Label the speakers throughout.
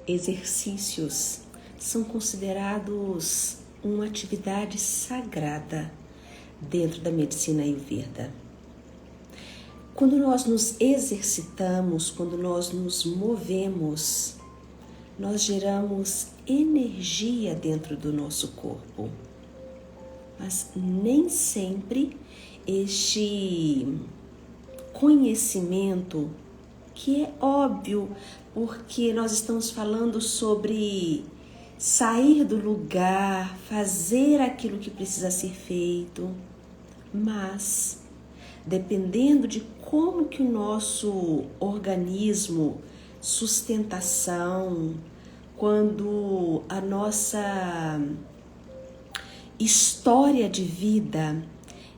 Speaker 1: Exercícios são considerados uma atividade sagrada dentro da medicina Ayurveda. Quando nós nos exercitamos, quando nós nos movemos, nós geramos energia dentro do nosso corpo. Mas nem sempre este conhecimento, que é óbvio, porque nós estamos falando sobre sair do lugar, fazer aquilo que precisa ser feito, mas dependendo de como que o nosso organismo, sustentação, quando a nossa história de vida,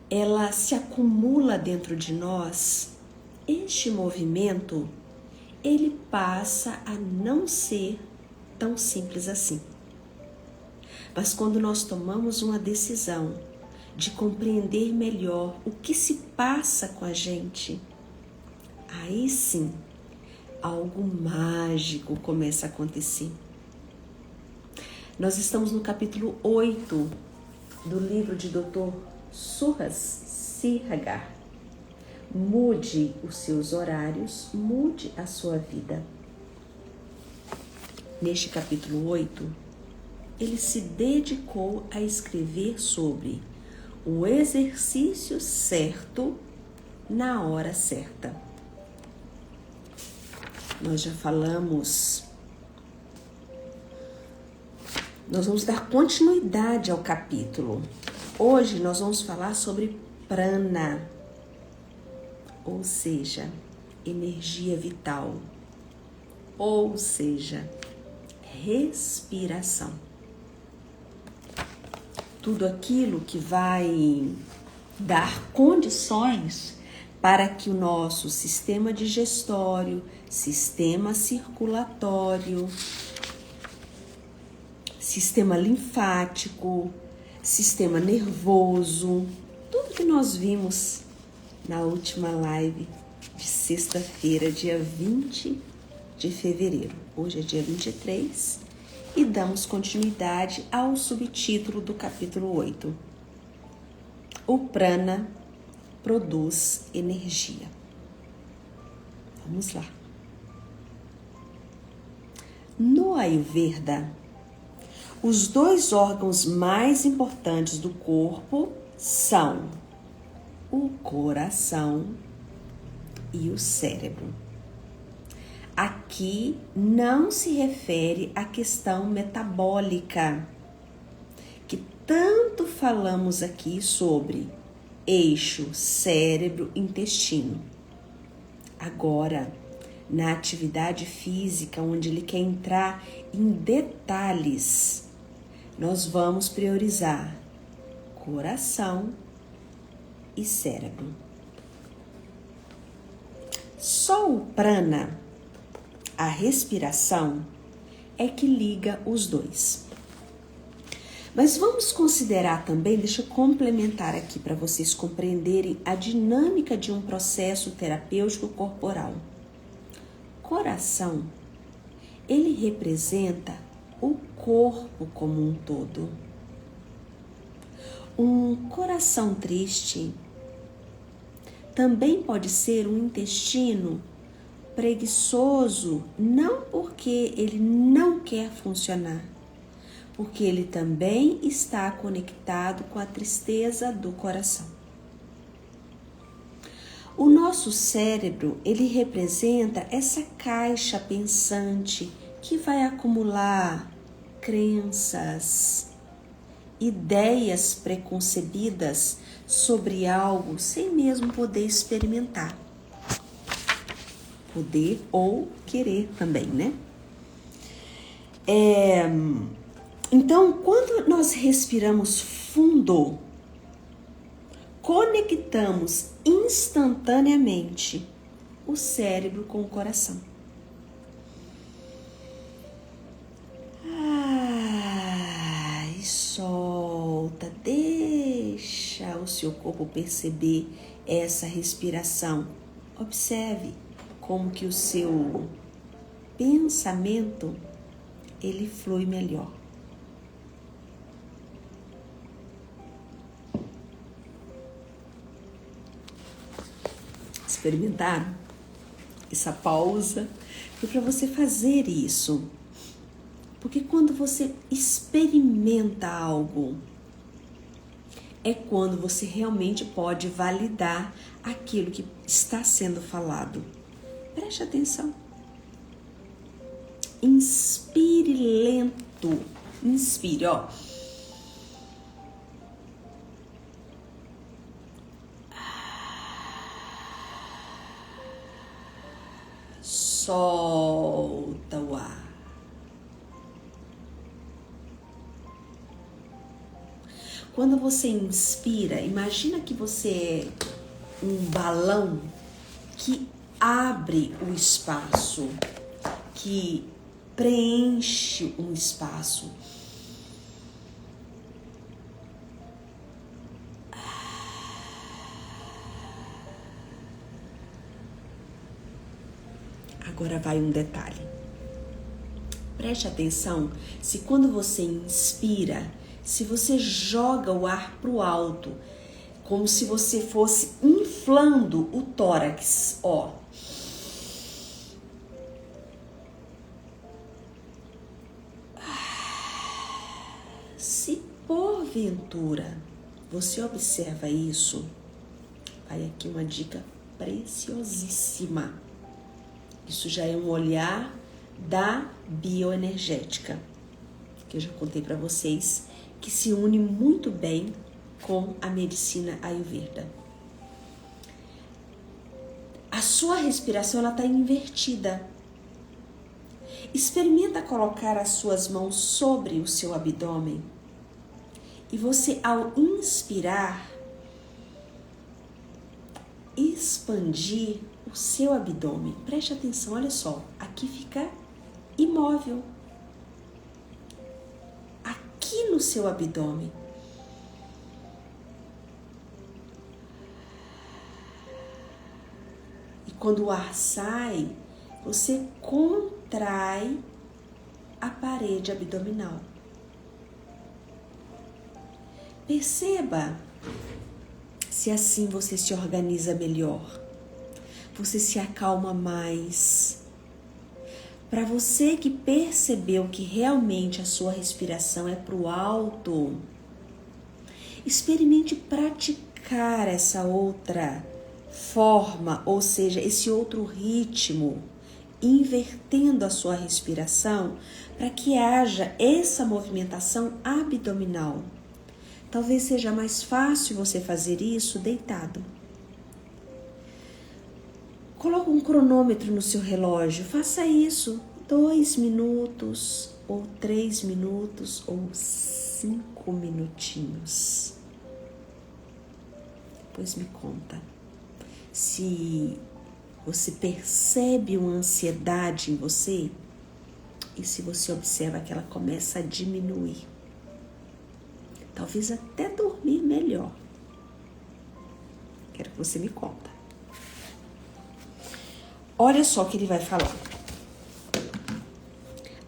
Speaker 1: ela se acumula dentro de nós, este movimento, ele passa a não ser tão simples assim. Mas quando nós tomamos uma decisão de compreender melhor o que se passa com a gente, aí sim, algo mágico começa a acontecer. Nós estamos no capítulo 8 do livro de Dr. Suhas Sirgar. Mude os seus horários, mude a sua vida. Neste capítulo 8, ele se dedicou a escrever sobre o exercício certo na hora certa. Nós já falamos, nós vamos dar continuidade ao capítulo. Hoje nós vamos falar sobre prana, ou seja, energia vital, ou seja, respiração. Tudo aquilo que vai dar condições para que o nosso sistema digestório, sistema circulatório, sistema linfático, sistema nervoso, tudo que nós vimos na última live de sexta-feira, dia 20 de fevereiro. Hoje é dia 23 e damos continuidade ao subtítulo do capítulo 8. O prana produz energia. Vamos lá. No Ayurveda, os dois órgãos mais importantes do corpo são o coração e o cérebro. Aqui não se refere à questão metabólica, que tanto falamos aqui sobre eixo cérebro-intestino. Agora, na atividade física, onde ele quer entrar em detalhes, nós vamos priorizar coração e cérebro. Só o prana, a respiração, é que liga os dois. Mas vamos considerar também, deixa eu complementar aqui para vocês compreenderem a dinâmica de um processo terapêutico corporal. Coração, ele representa o corpo como um todo. Um coração triste também pode ser um intestino preguiçoso, não porque ele não quer funcionar, porque ele também está conectado com a tristeza do coração. O nosso cérebro, ele representa essa caixa pensante que vai acumular crenças, ideias preconcebidas sobre algo sem mesmo poder experimentar. Poder ou querer também, né? Então, quando nós respiramos fundo, conectamos instantaneamente o cérebro com o coração. E solta, deixa o seu corpo perceber essa respiração. Observe como que o seu pensamento ele flui melhor. Experimentaram? Essa pausa foi para você fazer isso. Porque quando você experimenta algo, é quando você realmente pode validar aquilo que está sendo falado. Preste atenção. Inspire lento. Inspire, ó. Solta o ar. Quando você inspira, imagina que você é um balão que abre o espaço, que preenche um espaço. Agora vai um detalhe. Preste atenção se quando você inspira, se você joga o ar para o alto, como se você fosse inflando o tórax, ó. Se porventura você observa isso, vai aqui uma dica preciosíssima. Isso já é um olhar da bioenergética, que eu já contei para vocês, que se une muito bem com a medicina Ayurveda. A sua respiração ela está invertida. Experimenta colocar as suas mãos sobre o seu abdômen e você, ao inspirar, expandir o seu abdômen. Preste atenção, olha só, aqui fica imóvel. Aqui no seu abdômen. E quando o ar sai, você contrai a parede abdominal. Perceba se assim você se organiza melhor. Você se acalma mais. Para você que percebeu que realmente a sua respiração é para o alto, experimente praticar essa outra forma, ou seja, esse outro ritmo, invertendo a sua respiração para que haja essa movimentação abdominal. Talvez seja mais fácil você fazer isso deitado. Coloque um cronômetro no seu relógio, faça isso 2 minutos, ou 3 minutos, ou 5 minutinhos. Depois me conta se você percebe uma ansiedade em você e se você observa que ela começa a diminuir. Talvez até dormir melhor. Quero que você me conta. Olha só o que ele vai falar.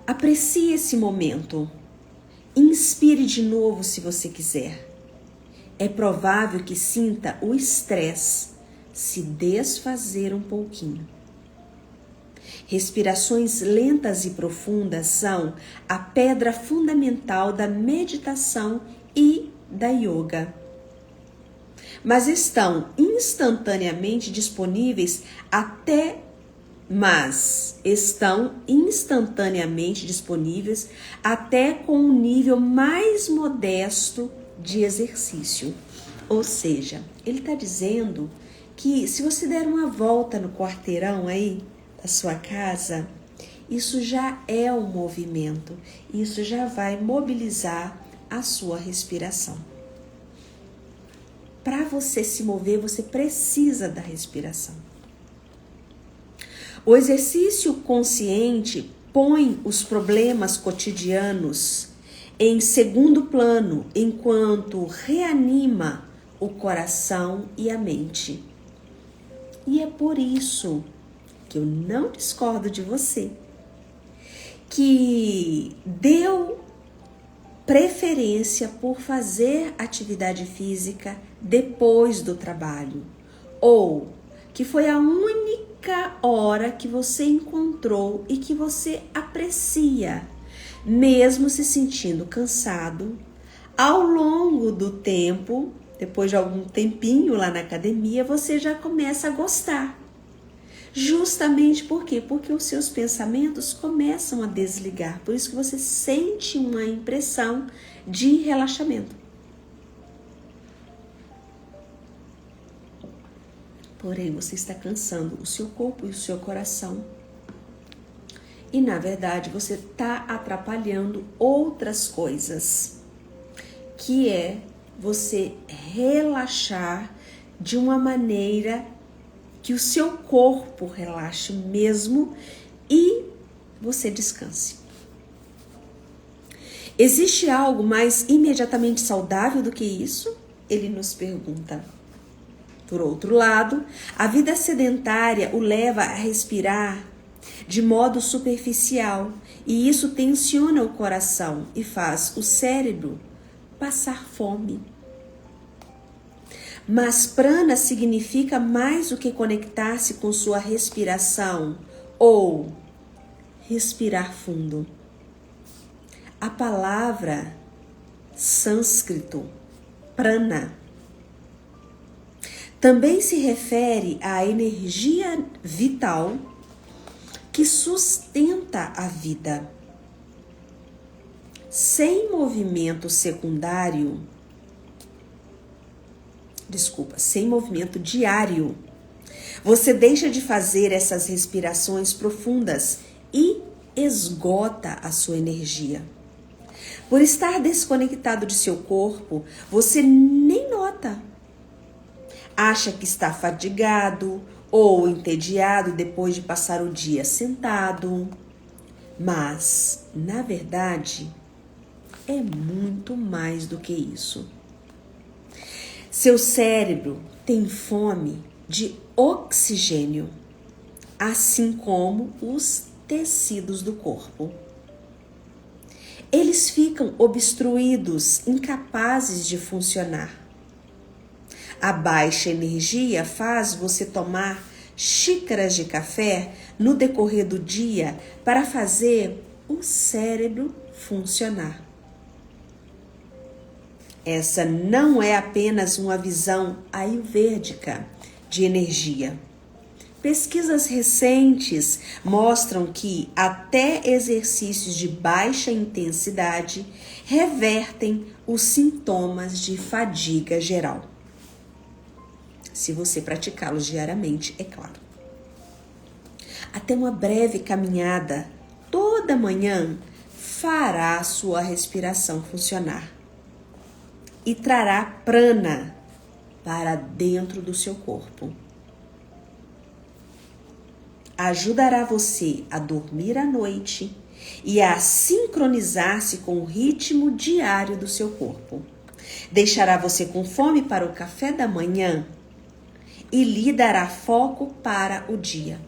Speaker 1: Aprecie esse momento. Inspire de novo se você quiser. É provável que sinta o estresse se desfazer um pouquinho. Respirações lentas e profundas são a pedra fundamental da meditação e da yoga. Mas estão instantaneamente disponíveis até com um nível mais modesto de exercício. Ou seja, ele está dizendo que se você der uma volta no quarteirão aí da sua casa, isso já é um movimento, isso já vai mobilizar a sua respiração. Para você se mover, você precisa da respiração. O exercício consciente põe os problemas cotidianos em segundo plano, enquanto reanima o coração e a mente. E é por isso que eu não discordo de você, que deu preferência por fazer atividade física depois do trabalho, ou que foi a única hora que você encontrou e que você aprecia, mesmo se sentindo cansado, ao longo do tempo, depois de algum tempinho lá na academia, você já começa a gostar. Justamente por quê? Porque os seus pensamentos começam a desligar. Por isso que você sente uma impressão de relaxamento. Porém, você está cansando o seu corpo e o seu coração. E, na verdade, você está atrapalhando outras coisas, que é você relaxar de uma maneira que o seu corpo relaxe mesmo e você descanse. Existe algo mais imediatamente saudável do que isso? Ele nos pergunta. Por outro lado, a vida sedentária o leva a respirar de modo superficial e isso tensiona o coração e faz o cérebro passar fome. Mas prana significa mais do que conectar-se com sua respiração ou respirar fundo. A palavra sânscrito, prana, também se refere à energia vital que sustenta a vida. Sem movimento diário, você deixa de fazer essas respirações profundas e esgota a sua energia. Por estar desconectado de seu corpo, você nem nota. Acha que está fadigado ou entediado depois de passar o dia sentado. Mas, na verdade, é muito mais do que isso. Seu cérebro tem fome de oxigênio, assim como os tecidos do corpo. Eles ficam obstruídos, incapazes de funcionar. A baixa energia faz você tomar xícaras de café no decorrer do dia para fazer o cérebro funcionar. Essa não é apenas uma visão ayurvédica de energia. Pesquisas recentes mostram que até exercícios de baixa intensidade revertem os sintomas de fadiga geral. Se você praticá-los diariamente, é claro. Até uma breve caminhada toda manhã fará a sua respiração funcionar e trará prana para dentro do seu corpo. Ajudará você a dormir à noite e a sincronizar-se com o ritmo diário do seu corpo. Deixará você com fome para o café da manhã e lhe dará foco para o dia.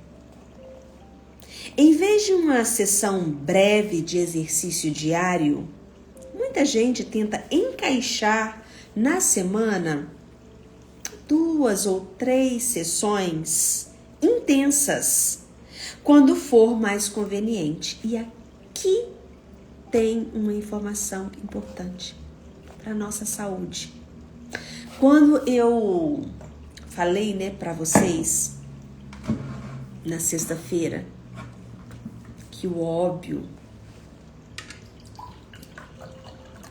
Speaker 1: Em vez de uma sessão breve de exercício diário, muita gente tenta encaixar na semana 2 ou 3 sessões intensas, quando for mais conveniente. E aqui tem uma informação importante para a nossa saúde. Quando eu falei, para vocês na sexta-feira que o óbvio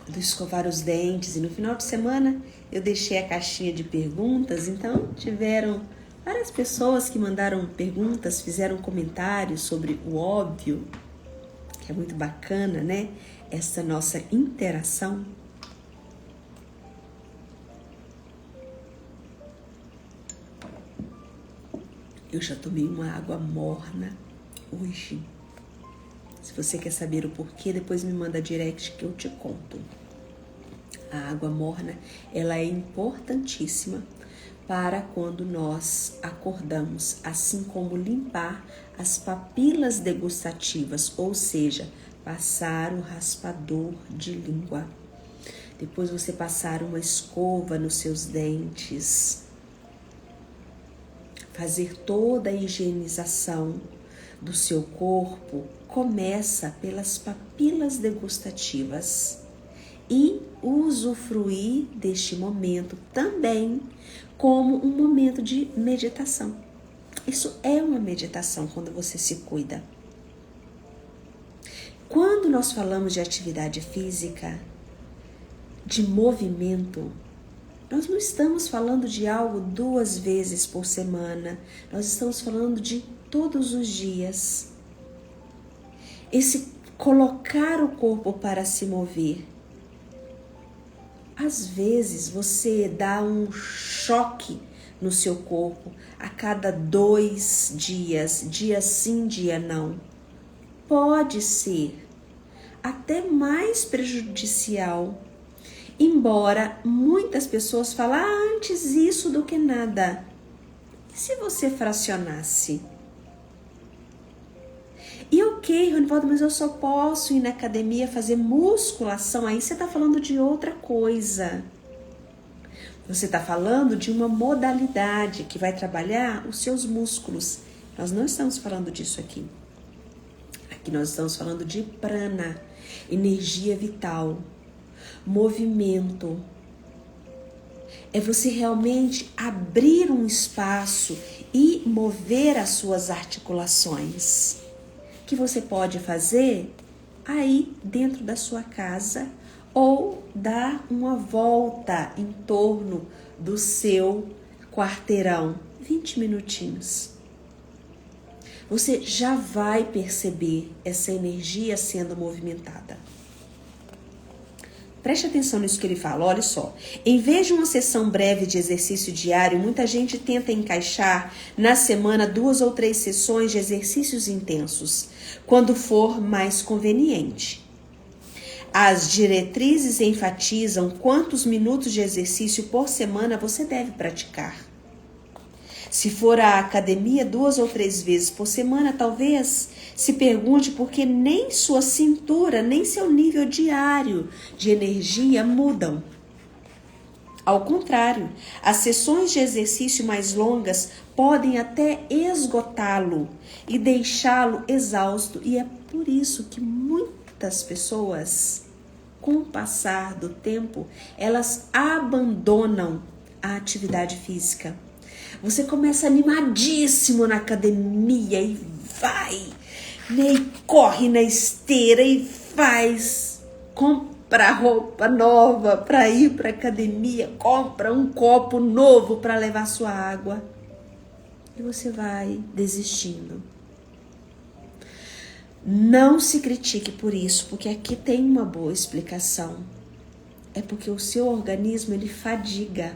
Speaker 1: do escovar os dentes, e no final de semana eu deixei a caixinha de perguntas, então tiveram várias pessoas que mandaram perguntas, fizeram comentários sobre o óbvio, que é muito bacana, essa nossa interação. Eu já tomei uma água morna hoje. Se você quer saber o porquê, depois me manda direct que eu te conto. A água morna, ela é importantíssima para quando nós acordamos, assim como limpar as papilas degustativas, ou seja, passar o raspador de língua. Depois você passar uma escova nos seus dentes, fazer toda a higienização do seu corpo, começa pelas papilas degustativas e usufruir deste momento também como um momento de meditação. Isso é uma meditação quando você se cuida. Quando nós falamos de atividade física, de movimento, nós não estamos falando de algo 2 vezes por semana, nós estamos falando de todos os dias. Esse colocar o corpo para se mover. Às vezes você dá um choque no seu corpo a cada 2 dias, dia sim, dia não. Pode ser até mais prejudicial, embora muitas pessoas falem antes isso do que nada. E se você fracionasse? E ok, Ronivaldo, mas eu só posso ir na academia fazer musculação. Aí você está falando de outra coisa. Você está falando de uma modalidade que vai trabalhar os seus músculos. Nós não estamos falando disso aqui. Aqui nós estamos falando de prana, energia vital, movimento. É você realmente abrir um espaço e mover as suas articulações. Que você pode fazer aí dentro da sua casa ou dar uma volta em torno do seu quarteirão, 20 minutinhos. Você já vai perceber essa energia sendo movimentada. Preste atenção nisso que ele fala, olha só. Em vez de uma sessão breve de exercício diário, muita gente tenta encaixar na semana 2 ou 3 sessões de exercícios intensos, quando for mais conveniente. As diretrizes enfatizam quantos minutos de exercício por semana você deve praticar. Se for à academia 2 ou 3 vezes por semana, talvez se pergunte por que nem sua cintura, nem seu nível diário de energia mudam. Ao contrário, as sessões de exercício mais longas podem até esgotá-lo e deixá-lo exausto. E é por isso que muitas pessoas, com o passar do tempo, elas abandonam a atividade física. Você começa animadíssimo na academia e vai, né, e corre na esteira e compra roupa nova para ir para academia, compra um copo novo para levar sua água e você vai desistindo. Não se critique por isso, porque aqui tem uma boa explicação. É porque o seu organismo ele fadiga.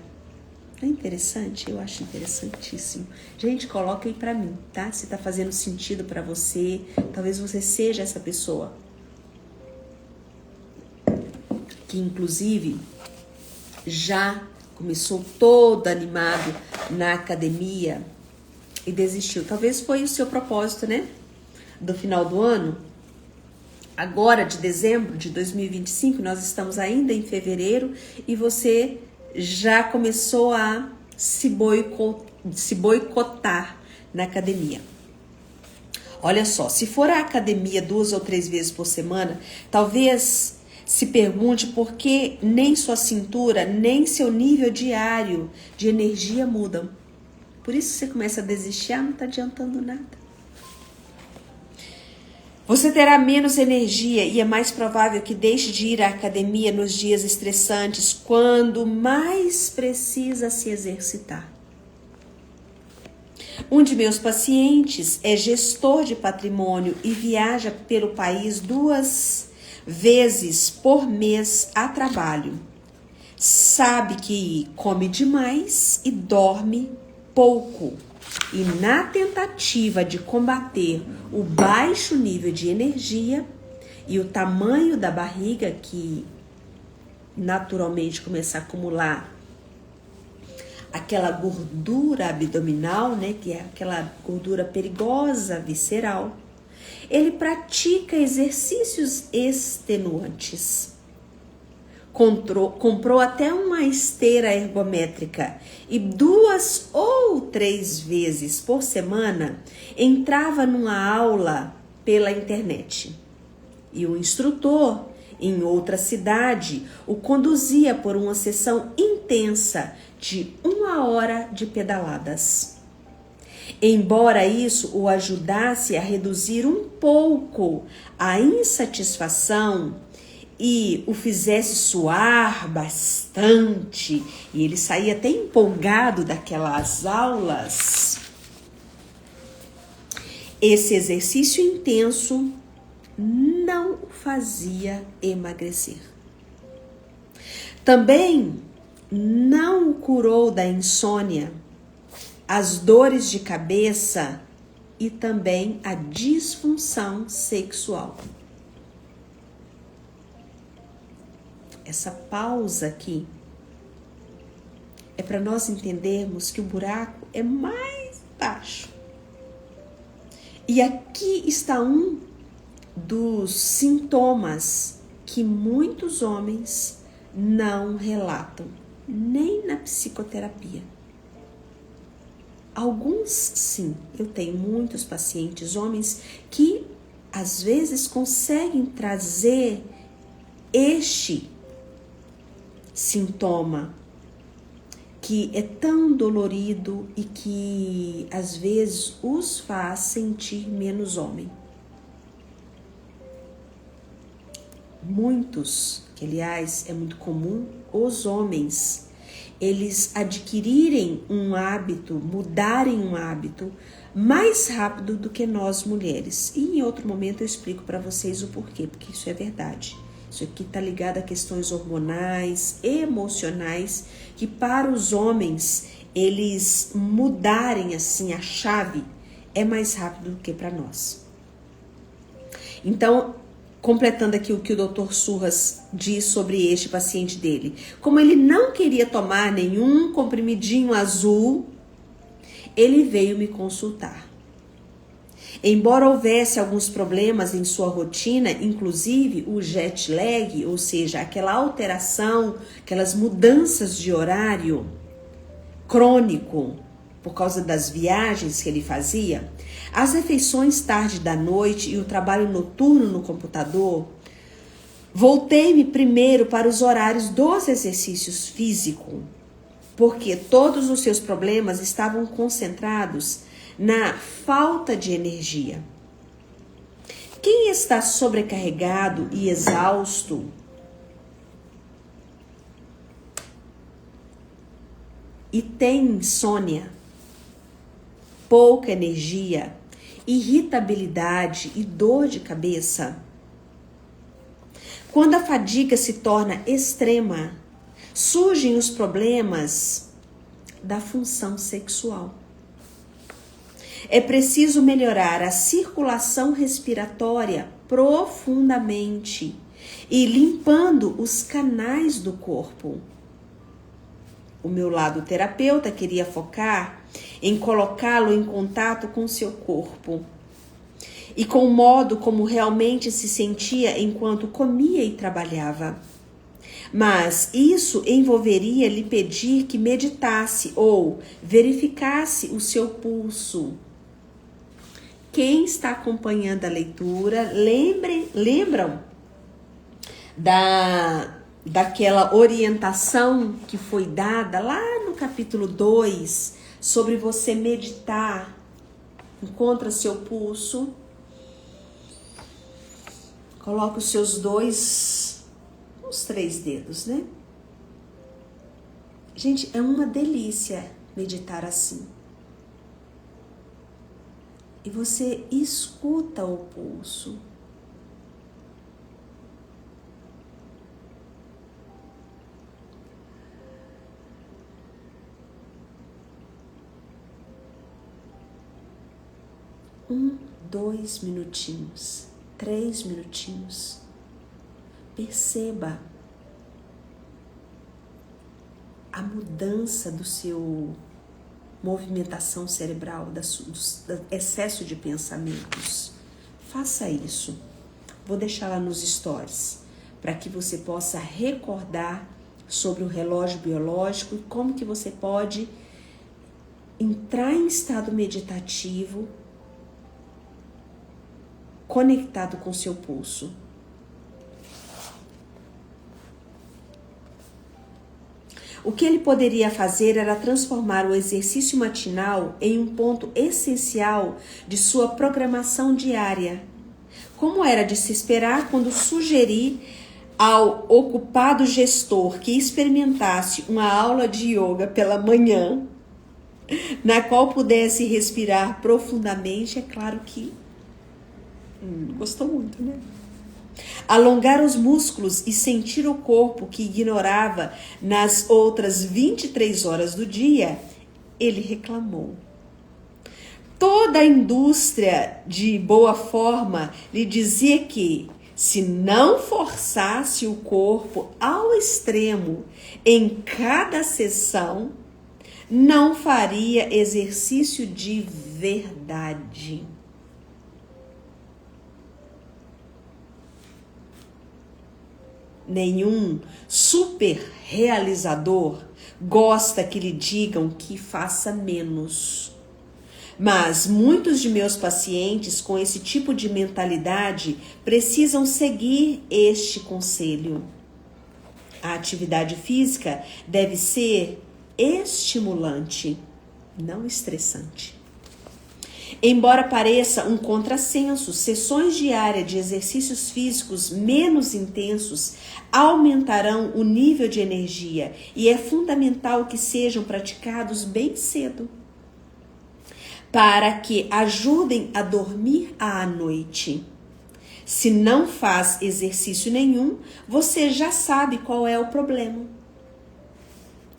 Speaker 1: É interessante? Eu acho interessantíssimo. Gente, coloca aí pra mim, tá? Se tá fazendo sentido pra você, talvez você seja essa pessoa. Que inclusive já começou todo animado na academia e desistiu. Talvez foi o seu propósito, né? Do final do ano. Agora de dezembro de 2025, nós estamos ainda em fevereiro e você já começou a se boicotar na academia. Olha só, se for à academia 2 ou 3 vezes por semana, talvez se pergunte por que nem sua cintura, nem seu nível diário de energia mudam. Por isso você começa a desistir, não está adiantando nada. Você terá menos energia e é mais provável que deixe de ir à academia nos dias estressantes, quando mais precisa se exercitar. Um de meus pacientes é gestor de patrimônio e viaja pelo país 2 vezes por mês a trabalho. Sabe que come demais e dorme pouco. E na tentativa de combater o baixo nível de energia e o tamanho da barriga, que naturalmente começa a acumular aquela gordura abdominal, né, que é aquela gordura perigosa, visceral. Ele pratica exercícios extenuantes. Comprou até uma esteira ergométrica e 2 ou 3 vezes por semana entrava numa aula pela internet. E o instrutor, em outra cidade, o conduzia por uma sessão intensa de 1 hora de pedaladas. Embora isso o ajudasse a reduzir um pouco a insatisfação e o fizesse suar bastante, e ele saía até empolgado daquelas aulas, esse exercício intenso não o fazia emagrecer. Também não o curou da insônia, as dores de cabeça e também a disfunção sexual. Essa pausa aqui é para nós entendermos que o buraco é mais baixo. E aqui está um dos sintomas que muitos homens não relatam, nem na psicoterapia. Alguns sim, eu tenho muitos pacientes, homens, que às vezes conseguem trazer este sintoma que é tão dolorido e que às vezes os faz sentir menos homem. Muitos, que aliás é muito comum, os homens, eles adquirirem um hábito, mudarem um hábito mais rápido do que nós mulheres. E em outro momento eu explico para vocês o porquê, porque isso é verdade. Isso aqui está ligado a questões hormonais, emocionais, que para os homens, eles mudarem assim a chave é mais rápido do que para nós. Então, completando aqui o que o Dr. Surras diz sobre este paciente dele. Como ele não queria tomar nenhum comprimidinho azul, ele veio me consultar. Embora houvesse alguns problemas em sua rotina, inclusive o jet lag, ou seja, aquela alteração, aquelas mudanças de horário crônico por causa das viagens que ele fazia, as refeições tarde da noite e o trabalho noturno no computador, voltei-me primeiro para os horários dos exercícios físicos, porque todos os seus problemas estavam concentrados na falta de energia. Quem está sobrecarregado e exausto e tem insônia, pouca energia, irritabilidade e dor de cabeça, quando a fadiga se torna extrema, surgem os problemas da função sexual. É preciso melhorar a circulação respiratória profundamente e limpando os canais do corpo. O meu lado terapeuta queria focar em colocá-lo em contato com seu corpo e com o modo como realmente se sentia enquanto comia e trabalhava. Mas isso envolveria lhe pedir que meditasse ou verificasse o seu pulso. Quem está acompanhando a leitura, lembram daquela orientação que foi dada lá no capítulo 2, sobre você meditar, encontra seu pulso, coloca os seus uns 3 dedos, né? Gente, é uma delícia meditar assim. E você escuta o pulso. Um, 2 minutinhos, 3 minutinhos. Perceba a mudança do seu movimentação cerebral, do excesso de pensamentos. Faça isso. Vou deixar lá nos stories, para que você possa recordar sobre o relógio biológico e como que você pode entrar em estado meditativo conectado com seu pulso. O que ele poderia fazer era transformar o exercício matinal em um ponto essencial de sua programação diária, como era de se esperar quando sugeri ao ocupado gestor que experimentasse uma aula de yoga pela manhã, na qual pudesse respirar profundamente. É claro que gostou muito, né? Alongar os músculos e sentir o corpo que ignorava nas outras 23 horas do dia, ele reclamou. Toda a indústria de boa forma lhe dizia que, se não forçasse o corpo ao extremo em cada sessão, não faria exercício de verdade. Nenhum super realizador gosta que lhe digam que faça menos. Mas muitos de meus pacientes com esse tipo de mentalidade precisam seguir este conselho. A atividade física deve ser estimulante, não estressante. Embora pareça um contrassenso, sessões diárias de exercícios físicos menos intensos aumentarão o nível de energia e é fundamental que sejam praticados bem cedo, para que ajudem a dormir à noite. Se não faz exercício nenhum, você já sabe qual é o problema.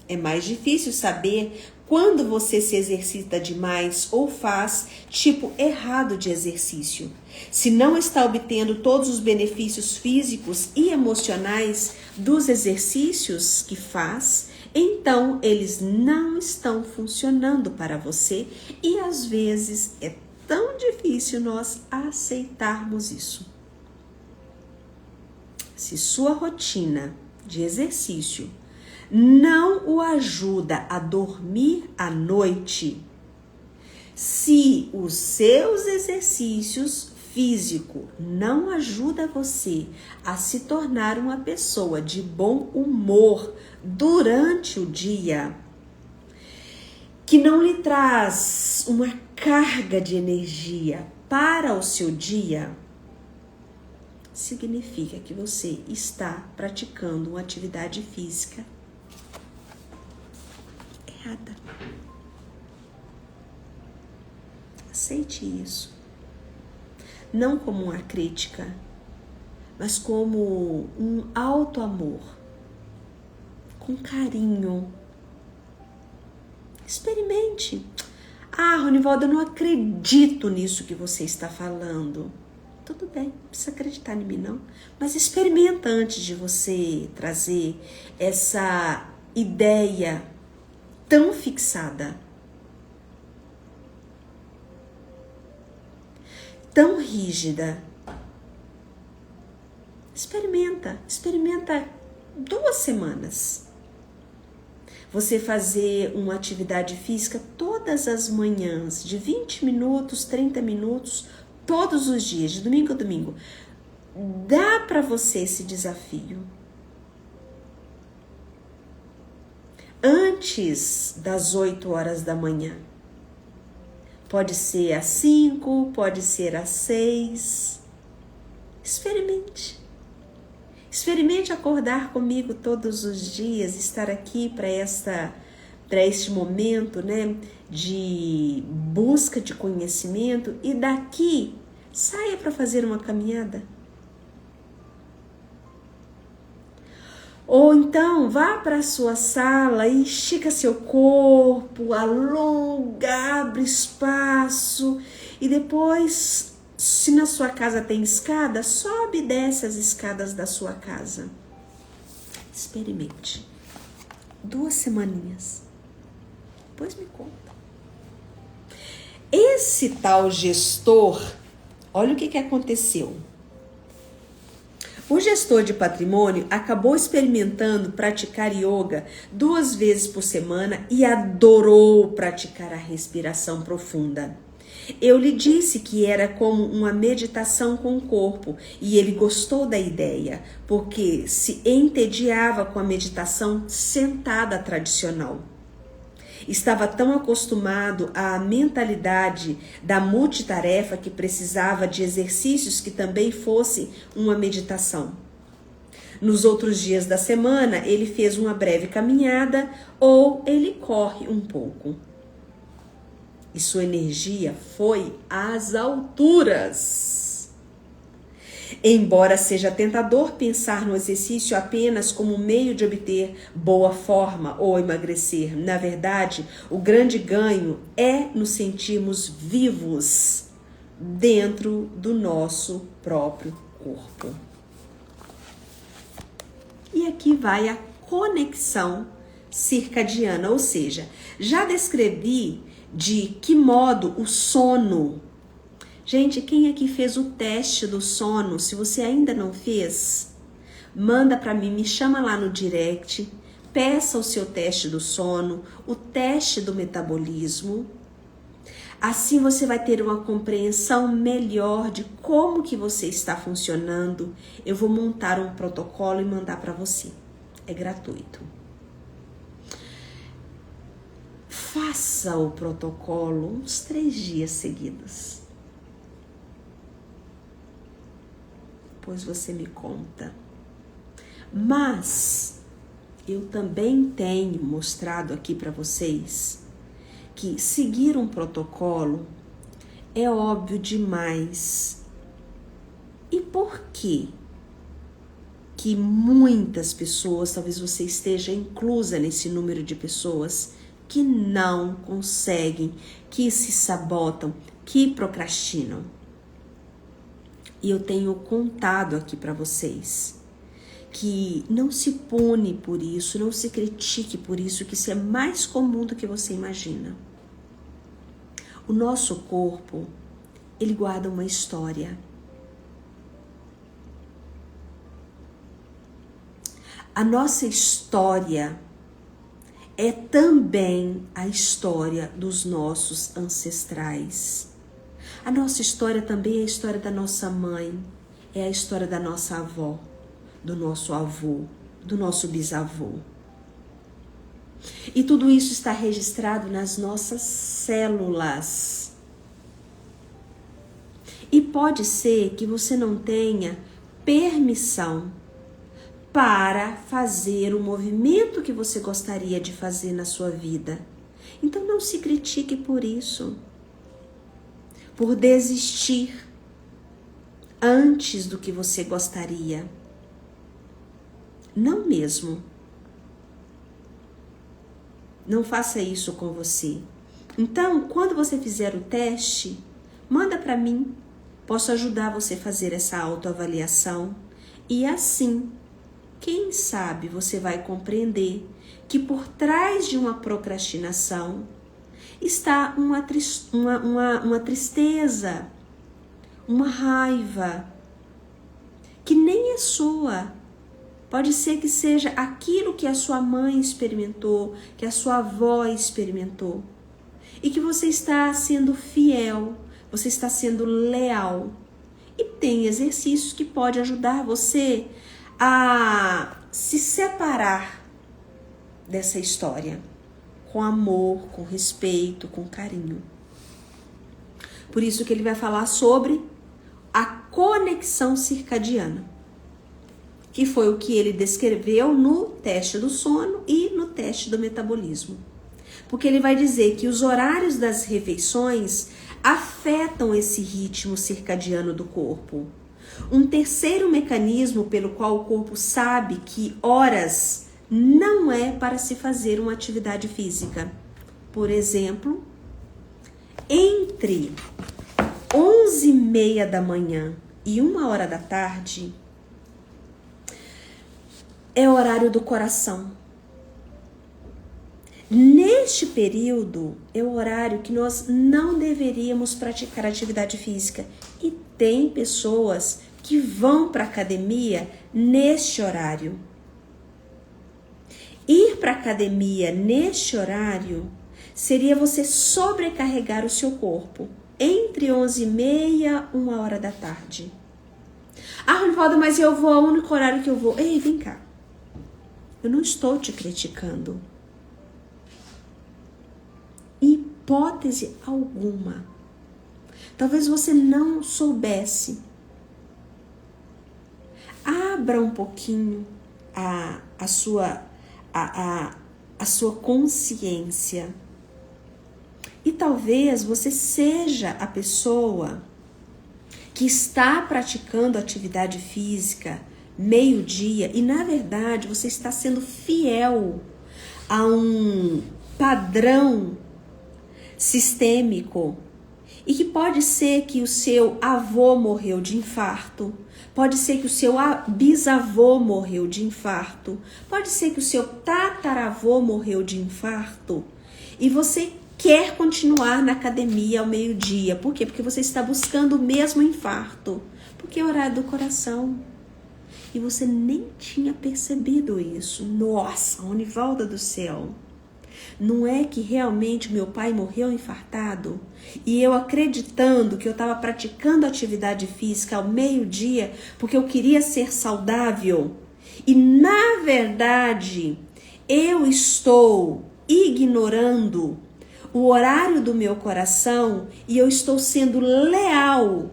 Speaker 1: É mais difícil saber quando você se exercita demais ou faz tipo errado de exercício. Se não está obtendo todos os benefícios físicos e emocionais dos exercícios que faz, então eles não estão funcionando para você e às vezes é tão difícil nós aceitarmos isso. Se sua rotina de exercício não o ajuda a dormir à noite, se os seus exercícios físicos não ajudam você a se tornar uma pessoa de bom humor durante o dia, que não lhe traz uma carga de energia para o seu dia, significa que você está praticando uma atividade física errada. Aceite isso. Não como uma crítica, mas como um alto amor, com carinho. Experimente. Ah, Ronivaldo, eu não acredito nisso que você está falando. Tudo bem, não precisa acreditar em mim não, mas experimenta antes de você trazer essa ideia tão fixada, tão rígida. Experimenta 2 semanas. Você fazer uma atividade física todas as manhãs, de 20 minutos, 30 minutos, todos os dias, de domingo a domingo. Dá para você esse desafio. Antes das 8 horas da manhã. Pode ser às 5, pode ser às 6. Experimente. Experimente acordar comigo todos os dias, estar aqui para este momento, né, de busca de conhecimento, e daqui saia para fazer uma caminhada. Ou então vá para a sua sala e estica seu corpo, alonga, abre espaço e depois, se na sua casa tem escada, sobe e desce as escadas da sua casa. Experimente. 2 semaninhas. Depois me conta. Esse tal gestor, olha o que aconteceu. O gestor de patrimônio acabou experimentando praticar yoga 2 vezes por semana e adorou praticar a respiração profunda. Eu lhe disse que era como uma meditação com o corpo e ele gostou da ideia, porque se entediava com a meditação sentada tradicional. Estava tão acostumado à mentalidade da multitarefa que precisava de exercícios que também fosse uma meditação. Nos outros dias da semana, ele fez uma breve caminhada ou ele corre um pouco. E sua energia foi às alturas. Embora seja tentador pensar no exercício apenas como meio de obter boa forma ou emagrecer, na verdade, o grande ganho é nos sentirmos vivos dentro do nosso próprio corpo. E aqui vai a conexão circadiana, ou seja, já descrevi de que modo o sono. Gente, quem aqui fez o teste do sono? Se você ainda não fez, manda para mim, me chama lá no direct, peça o seu teste do sono, o teste do metabolismo. Assim você vai ter uma compreensão melhor de como que você está funcionando. Eu vou montar um protocolo e mandar para você. É gratuito. Faça o protocolo uns 3 dias seguidos. Depois você me conta. Mas eu também tenho mostrado aqui para vocês que seguir um protocolo é óbvio demais. E por quê? Que muitas pessoas, talvez você esteja inclusa nesse número de pessoas, que não conseguem, que se sabotam, que procrastinam. E eu tenho contado aqui para vocês que não se pune por isso, não se critique por isso, que isso é mais comum do que você imagina. O nosso corpo, ele guarda uma história. A nossa história é também a história dos nossos ancestrais. A nossa história também é a história da nossa mãe, é a história da nossa avó, do nosso avô, do nosso bisavô. E tudo isso está registrado nas nossas células. E pode ser que você não tenha permissão para fazer o movimento que você gostaria de fazer na sua vida. Então não se critique por isso. Por desistir antes do que você gostaria. Não mesmo. Não faça isso com você. Então, quando você fizer o teste, manda para mim. Posso ajudar você a fazer essa autoavaliação. E assim, quem sabe você vai compreender que por trás de uma procrastinação está uma tristeza, uma raiva, que nem é sua. Pode ser que seja aquilo que a sua mãe experimentou, que a sua avó experimentou. E que você está sendo fiel, você está sendo leal. E tem exercícios que podem ajudar você a se separar dessa história. Com amor, com respeito, com carinho. Por isso que ele vai falar sobre a conexão circadiana, que foi o que ele descreveu no teste do sono e no teste do metabolismo. Porque ele vai dizer que os horários das refeições afetam esse ritmo circadiano do corpo. Um terceiro mecanismo pelo qual o corpo sabe que horas não é para se fazer uma atividade física. Por exemplo, entre 11h30 da manhã e 1h da tarde é o horário do coração. Neste período é o horário que nós não deveríamos praticar atividade física. E tem pessoas que vão para a academia neste horário. Ir para a academia neste horário seria você sobrecarregar o seu corpo entre 11h30 e 1h da tarde. Ah, Ronivaldo, mas eu vou ao único horário que eu vou. Ei, vem cá. Eu não estou te criticando. Hipótese alguma. Talvez você não soubesse. Abra um pouquinho a sua consciência. E talvez você seja a pessoa que está praticando atividade física meio-dia e, na verdade, você está sendo fiel a um padrão sistêmico e que pode ser que o seu avô morreu de infarto, pode ser que o seu bisavô morreu de infarto, pode ser que o seu tataravô morreu de infarto e você quer continuar na academia ao meio-dia. Por quê? Porque você está buscando o mesmo infarto, porque é horário do coração. E você nem tinha percebido isso. Nossa, Ronivalda do céu. Não é que realmente meu pai morreu infartado? E eu acreditando que eu estava praticando atividade física ao meio-dia porque eu queria ser saudável. E na verdade, eu estou ignorando o horário do meu coração e eu estou sendo leal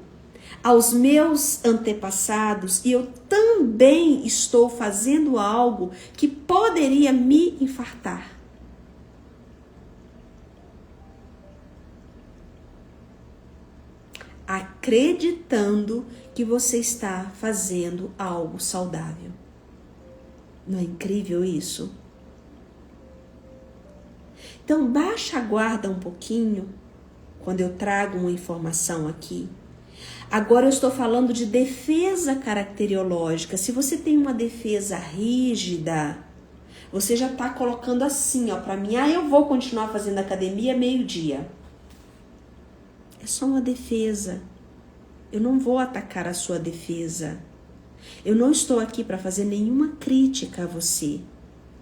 Speaker 1: aos meus antepassados e eu também estou fazendo algo que poderia me infartar. Acreditando que você está fazendo algo saudável. Não é incrível isso? Então, baixa a guarda um pouquinho quando eu trago uma informação aqui. Agora eu estou falando de defesa caracteriológica. Se você tem uma defesa rígida, você já está colocando assim, ó, para mim, eu vou continuar fazendo academia meio-dia. É só uma defesa. Eu não vou atacar a sua defesa. Eu não estou aqui para fazer nenhuma crítica a você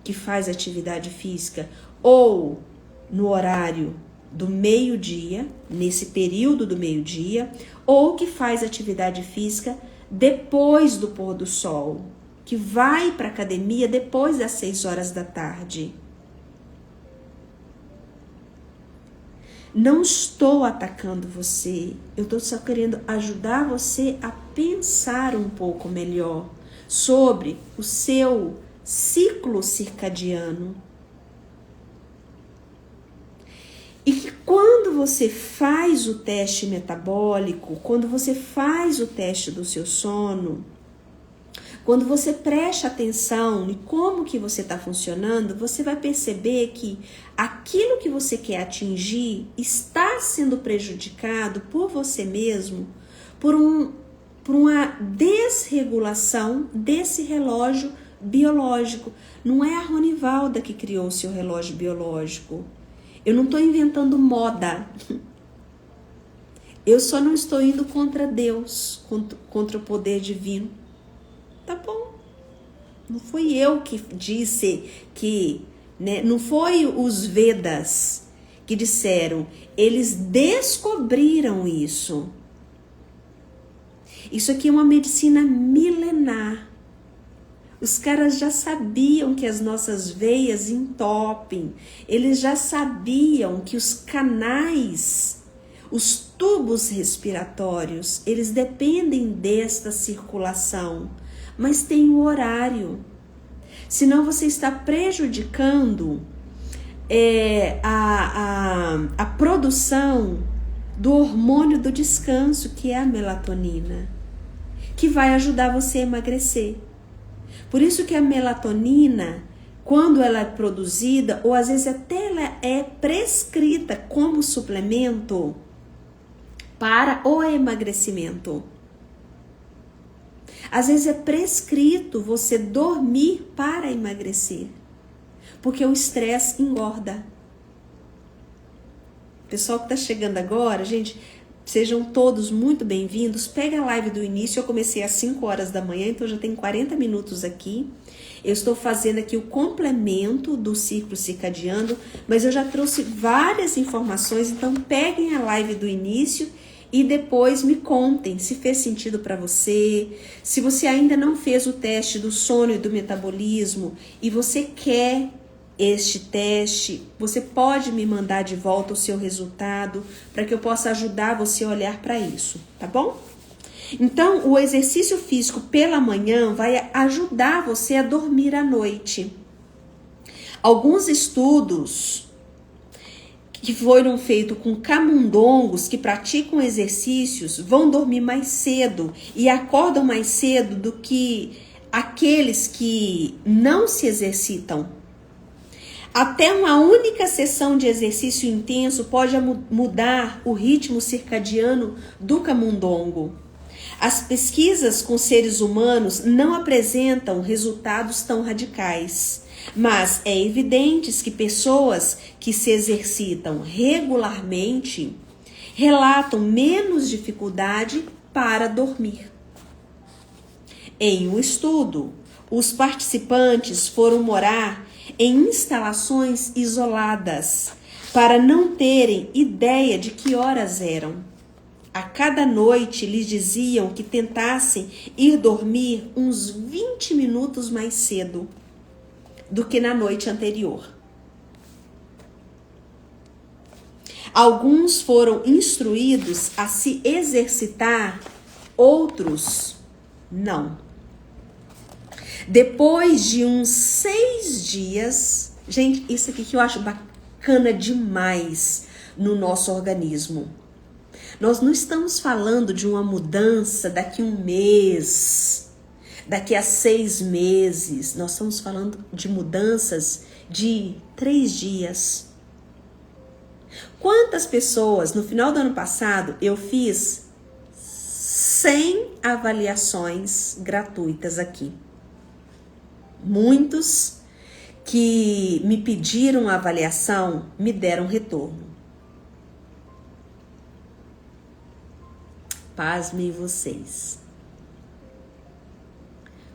Speaker 1: que faz atividade física ou no horário do meio-dia, nesse período do meio-dia, ou que faz atividade física depois do pôr do sol, que vai para a academia depois das 6h da tarde. Não estou atacando você, eu estou só querendo ajudar você a pensar um pouco melhor sobre o seu ciclo circadiano. E que quando você faz o teste metabólico, quando você faz o teste do seu sono, quando você presta atenção em como que você está funcionando, você vai perceber que aquilo que você quer atingir está sendo prejudicado por você mesmo, por uma desregulação desse relógio biológico. Não é a Ronivalda que criou o seu relógio biológico. Eu não estou inventando moda. Eu só não estou indo contra Deus, contra o poder divino. Tá bom. Não fui eu que disse que, né? Não foi os Vedas que disseram. Eles descobriram isso. Isso aqui é uma medicina milenar. Os caras já sabiam que as nossas veias entopem. Eles já sabiam que os canais, os tubos respiratórios, eles dependem desta circulação. Mas tem um horário. Senão você está prejudicando a produção do hormônio do descanso, que é a melatonina, que vai ajudar você a emagrecer. Por isso que a melatonina, quando ela é produzida, ou às vezes até ela é prescrita como suplemento para o emagrecimento. Às vezes é prescrito você dormir para emagrecer. Porque o estresse engorda. Pessoal que está chegando agora, gente, sejam todos muito bem-vindos. Pega a live do início, eu comecei às 5 horas da manhã, então já tem 40 minutos aqui. Eu estou fazendo aqui o complemento do ciclo circadiano, mas eu já trouxe várias informações, então peguem a live do início e depois me contem se fez sentido para você. Se você ainda não fez o teste do sono e do metabolismo e você quer este teste, você pode me mandar de volta o seu resultado para que eu possa ajudar você a olhar para isso, tá bom? Então, o exercício físico pela manhã vai ajudar você a dormir à noite. Alguns estudos que foram feitos com camundongos que praticam exercícios vão dormir mais cedo e acordam mais cedo do que aqueles que não se exercitam. Até uma única sessão de exercício intenso pode mudar o ritmo circadiano do camundongo. As pesquisas com seres humanos não apresentam resultados tão radicais, mas é evidente que pessoas que se exercitam regularmente relatam menos dificuldade para dormir. Em um estudo, os participantes foram morar em instalações isoladas para não terem ideia de que horas eram. A cada noite lhes diziam que tentassem ir dormir uns 20 minutos mais cedo do que na noite anterior. Alguns foram instruídos a se exercitar, outros não. Depois de uns 6 dias, gente, isso aqui que eu acho bacana demais no nosso organismo. Nós não estamos falando de uma mudança daqui a 1 mês, daqui a 6 meses. Nós estamos falando de mudanças de 3 dias. Quantas pessoas, no final do ano passado, eu fiz 100 avaliações gratuitas aqui. Muitos que me pediram a avaliação me deram retorno. Pasmem vocês.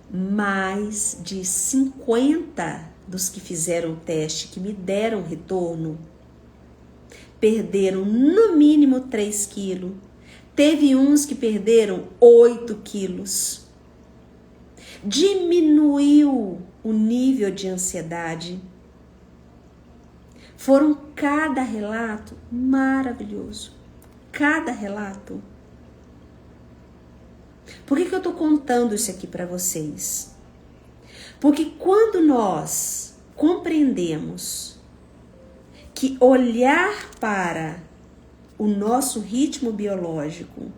Speaker 1: Mais de 50 dos que fizeram o teste, que me deram retorno, perderam no mínimo 3 quilos. Teve uns que perderam 8 quilos. Diminuiu o nível de ansiedade. Foram cada relato maravilhoso. Cada relato. Por que eu estou contando isso aqui para vocês? Porque quando nós compreendemos que olhar para o nosso ritmo biológico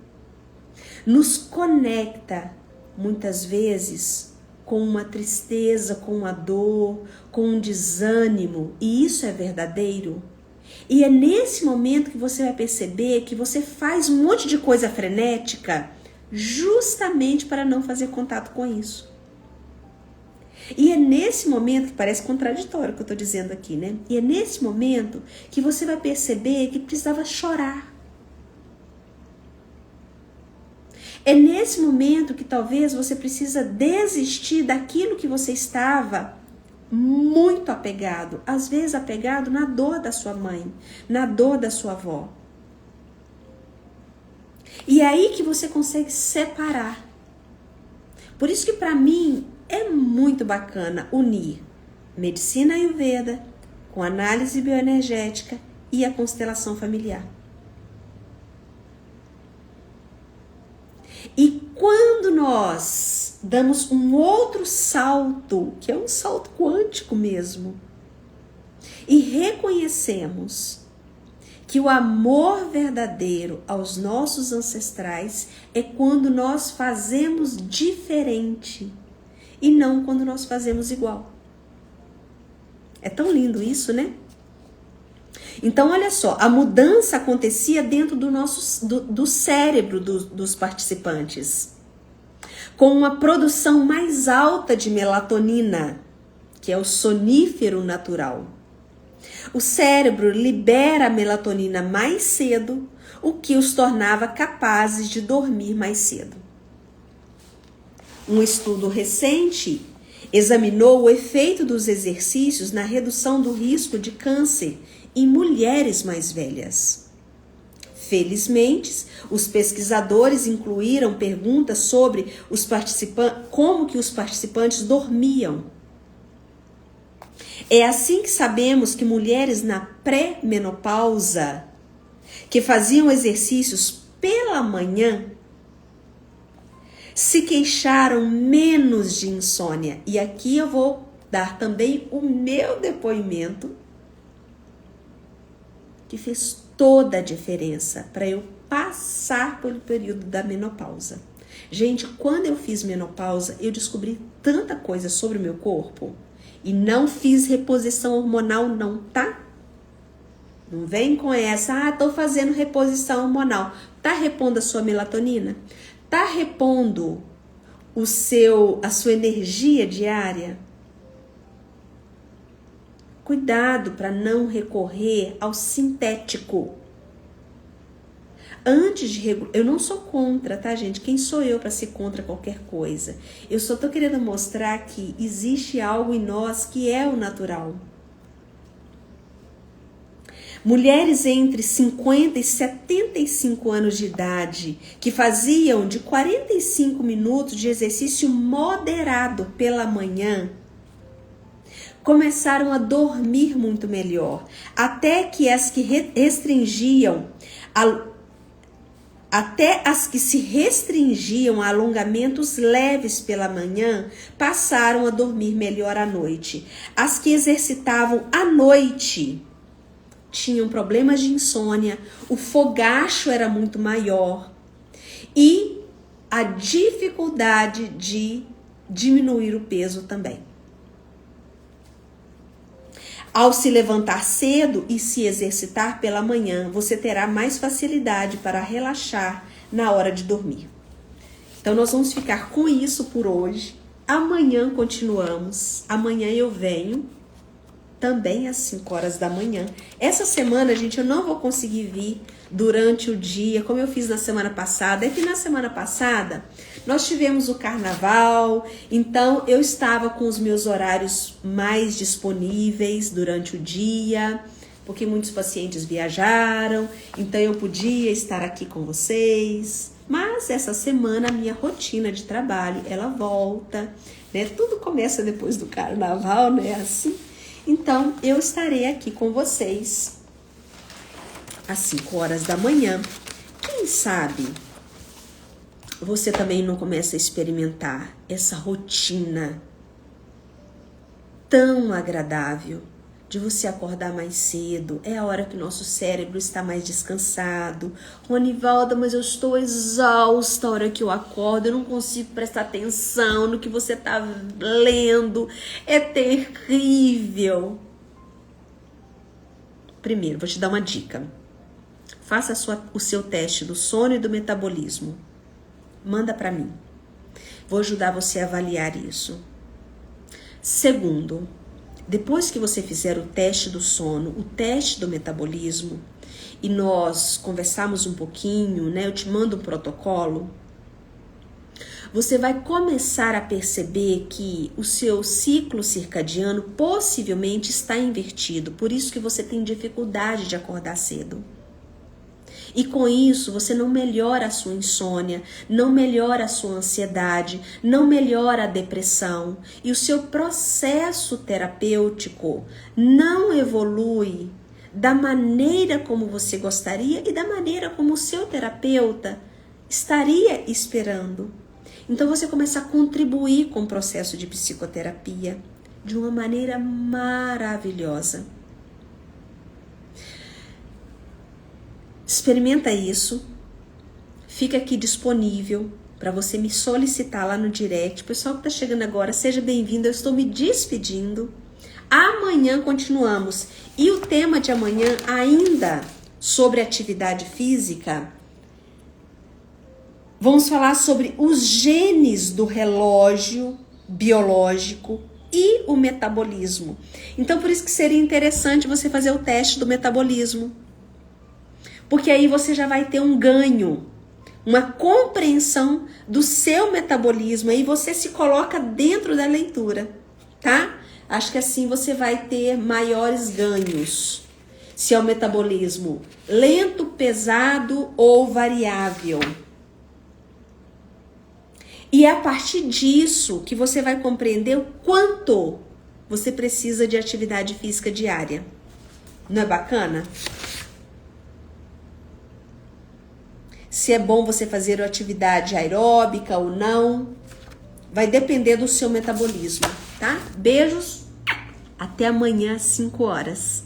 Speaker 1: nos conecta muitas vezes com uma tristeza, com uma dor, com um desânimo, e isso é verdadeiro, e é nesse momento que você vai perceber que você faz um monte de coisa frenética justamente para não fazer contato com isso. E é nesse momento, que parece contraditório o que eu estou dizendo aqui, né? E é nesse momento que você vai perceber que precisava chorar. É nesse momento que talvez você precisa desistir daquilo que você estava muito apegado. Às vezes apegado na dor da sua mãe, na dor da sua avó. E é aí que você consegue separar. Por isso que para mim é muito bacana unir medicina Ayurveda com análise bioenergética e a constelação familiar. E quando nós damos um outro salto, que é um salto quântico mesmo, e reconhecemos que o amor verdadeiro aos nossos ancestrais é quando nós fazemos diferente e não quando nós fazemos igual. É tão lindo isso, né? Então, olha só, a mudança acontecia dentro do cérebro dos participantes, com uma produção mais alta de melatonina, que é o sonífero natural. O cérebro libera a melatonina mais cedo, o que os tornava capazes de dormir mais cedo. Um estudo recente examinou o efeito dos exercícios na redução do risco de câncer em mulheres mais velhas. Felizmente, os pesquisadores incluíram perguntas sobre como que os participantes dormiam. É assim que sabemos que mulheres na pré-menopausa que faziam exercícios pela manhã se queixaram menos de insônia. E aqui eu vou dar também o meu depoimento, que fez toda a diferença para eu passar pelo período da menopausa. Gente, quando eu fiz menopausa, eu descobri tanta coisa sobre o meu corpo. E não fiz reposição hormonal não, tá? Não vem com essa, tô fazendo reposição hormonal. Tá repondo a sua melatonina? Tá repondo a sua energia diária? Cuidado para não recorrer ao sintético. Antes de regular, eu não sou contra, tá, gente? Quem sou eu para ser contra qualquer coisa? Eu só tô querendo mostrar que existe algo em nós que é o natural. Mulheres entre 50 e 75 anos de idade que faziam de 45 minutos de exercício moderado pela manhã começaram a dormir muito melhor, até as que se restringiam a alongamentos leves pela manhã passaram a dormir melhor à noite. As que exercitavam à noite tinham problemas de insônia, o fogacho era muito maior e a dificuldade de diminuir o peso também. Ao se levantar cedo e se exercitar pela manhã, você terá mais facilidade para relaxar na hora de dormir. Então, nós vamos ficar com isso por hoje. Amanhã continuamos. Amanhã eu venho também às 5 horas da manhã. Essa semana, gente, eu não vou conseguir vir durante o dia, como eu fiz na semana passada. É que na semana passada nós tivemos o carnaval, então eu estava com os meus horários mais disponíveis durante o dia, porque muitos pacientes viajaram, então eu podia estar aqui com vocês. Mas essa semana a minha rotina de trabalho, ela volta, né? Tudo começa depois do carnaval, né? Assim. Então, eu estarei aqui com vocês às 5 horas da manhã. Quem sabe você também não começa a experimentar essa rotina tão agradável de você acordar mais cedo. É a hora que o nosso cérebro está mais descansado. Ronivalda, mas eu estou exausta a hora que eu acordo. Eu não consigo prestar atenção no que você está lendo. É terrível. Primeiro, vou te dar uma dica. Faça o seu teste do sono e do metabolismo. Manda para mim. Vou ajudar você a avaliar isso. Segundo, depois que você fizer o teste do sono, o teste do metabolismo, e nós conversarmos um pouquinho, né? Eu te mando um protocolo, você vai começar a perceber que o seu ciclo circadiano possivelmente está invertido, por isso que você tem dificuldade de acordar cedo. E com isso, você não melhora a sua insônia, não melhora a sua ansiedade, não melhora a depressão. E o seu processo terapêutico não evolui da maneira como você gostaria e da maneira como o seu terapeuta estaria esperando. Então, você começa a contribuir com o processo de psicoterapia de uma maneira maravilhosa. Experimenta isso, fica aqui disponível para você me solicitar lá no direct. O pessoal que está chegando agora, seja bem-vindo, eu estou me despedindo. Amanhã continuamos. E o tema de amanhã ainda sobre atividade física, vamos falar sobre os genes do relógio biológico e o metabolismo. Então, por isso que seria interessante você fazer o teste do metabolismo. Porque aí você já vai ter um ganho, uma compreensão do seu metabolismo. Aí você se coloca dentro da leitura, tá? Acho que assim você vai ter maiores ganhos. Se é o metabolismo lento, pesado ou variável. E é a partir disso que você vai compreender o quanto você precisa de atividade física diária. Não é bacana? Se é bom você fazer atividade aeróbica ou não, vai depender do seu metabolismo, tá? Beijos, até amanhã às 5 horas.